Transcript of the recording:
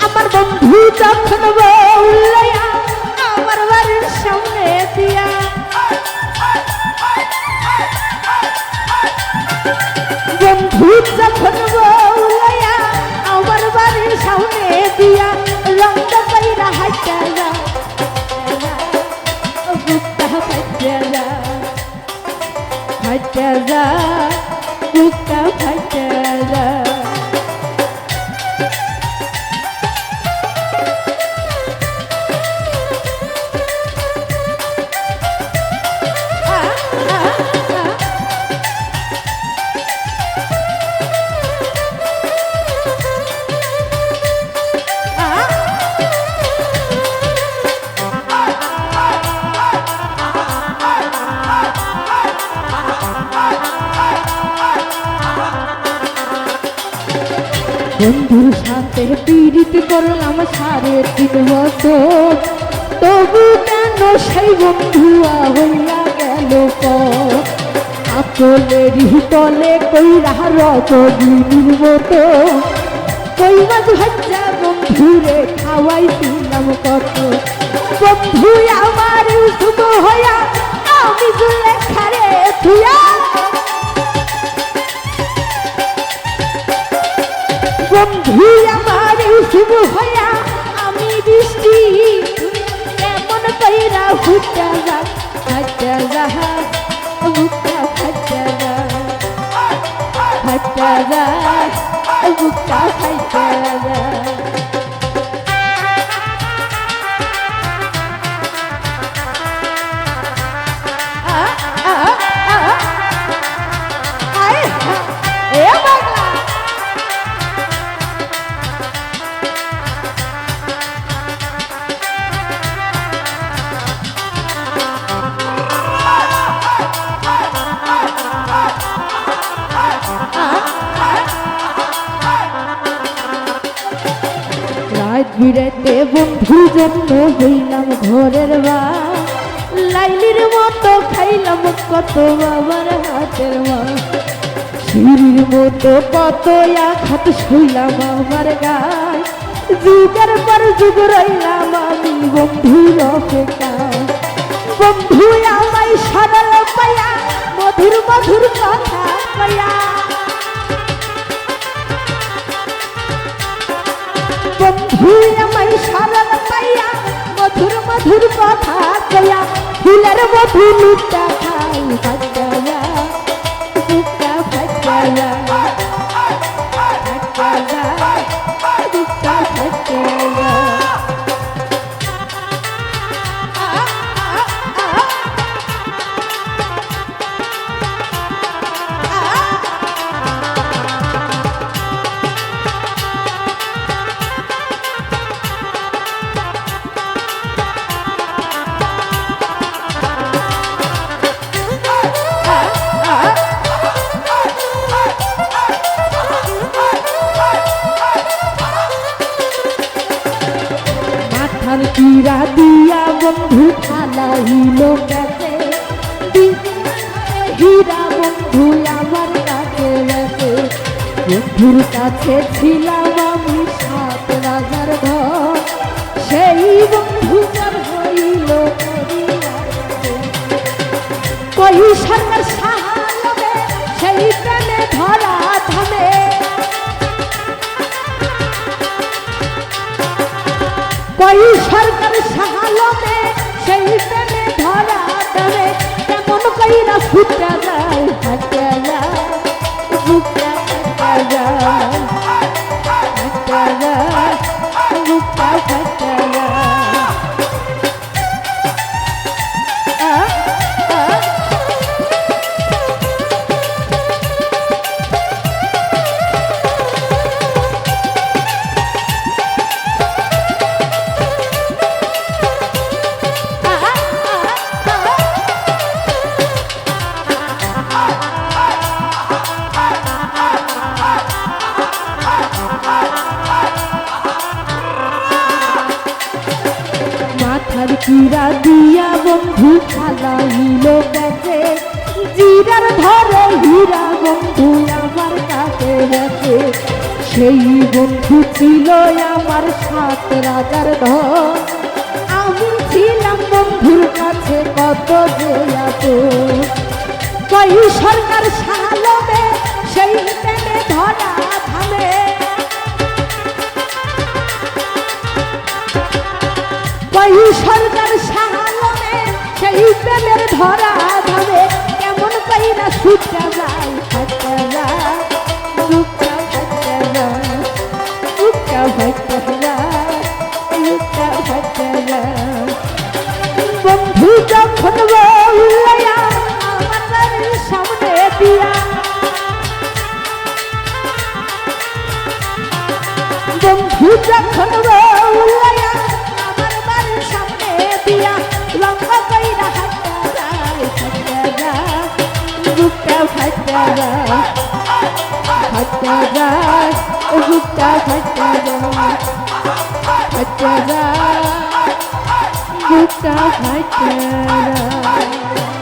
আমার বন্ধু যখন বউলাইয়া আমার বাড়ির সামনে দিয়া বন্ধু যখন বউলাইয়া আমার বাড়ির সামনে দিয়া রংটা পাইরা হাইটা যা বুকটা ফাইটা যা ফাইটা যা বুকটা ফাইটা যা বন্ধুর সাথে পীড়িত করলাম 3.5 বছর তবু কেন সেই বন্ধু হইয়া গেল আপলেরই তলে কইরা রজনীর মতো কই মাছ ভাজা বন্ধুরে খাওয়াইছিলাম কত বন্ধু আমার শুভ হইয়া আমি জুলেখারে থুয়া বন্ধু আমার শুভ হইয়া আমি বৃষ্টি কেমন কইরা ফুটা যা ফাটা যা বুকটা ফাটা যা ফাটা যা বুকটা ফাটা যা বিরাতে বন্ধুর জন্য হইলাম ঘরের বা লাইলির মতো খাইলাম কত বাবার হাতের মা সিঁড়ির মতো কত আঘাত শুইলাম আমার গায় যুগের পর যুগ রইলাম আমি বন্ধুর অপেক্ষায় বন্ধু আমায় সরল পাইয়া মধুর মধুর কথা কইয়া বন্ধু আমায় সরল পাইয়া মধুর মধুর কথা কইয়া ফুলের মধু লুটা খাই ফাটা যা বুকটা ফাটা যা ফাটা যা বুকটা ফাটা যা হীরা দিয়া বন্ধু খালাইল গেছে হীরা বন্ধু আমার কাছে গেছে বন্ধুর কাছে ছিলাম আমি 7 রাজার ঘর সেই বন্ধু তার হইল কই সরকার সাহায্যে সেই প্রেমে ধরা ধামে কই সরকার সাহায্যে সেই প্রেমে ধরা ধামে কেমন কইরা ফুটা যায় ফাটা যায় বুকটা ফাটা যায় ফাটা যায় বুকটা ফাটা যায় আমার জিরা দিয়া বন্ধু খালাইল গেছে জিরার ধরে হীরা বন্ধু আমার কাছে গেছে সেই বন্ধু ছিল আমার 7 রাজার ধন আমি ছিলাম বন্ধুর কাছে কত যে আপন কই সরকার সালমে সেই প্রেমে ধরা থামে কই সরকার সালমে সেই প্রেমের ধরা থামে কেমন কইরা ছুটে যায় হাঁটতে যায় বুকটা ফাটতে যায় বুকটা ফাটতে যায় বুকটা ফাটতে যায় বন্ধু যখন বললাম আমার বাড়ির সামনে দিয়া বন্ধু যখন বললাম আমার বাড়ির সামনে দিয়া লম্বা কইরা হাঁটতে যায় বুকটা ফাটতে যায় ফাটতে যায় বুকটা ফাটতে যায় ফাটতে যায় বুকটা ফাটতে যায়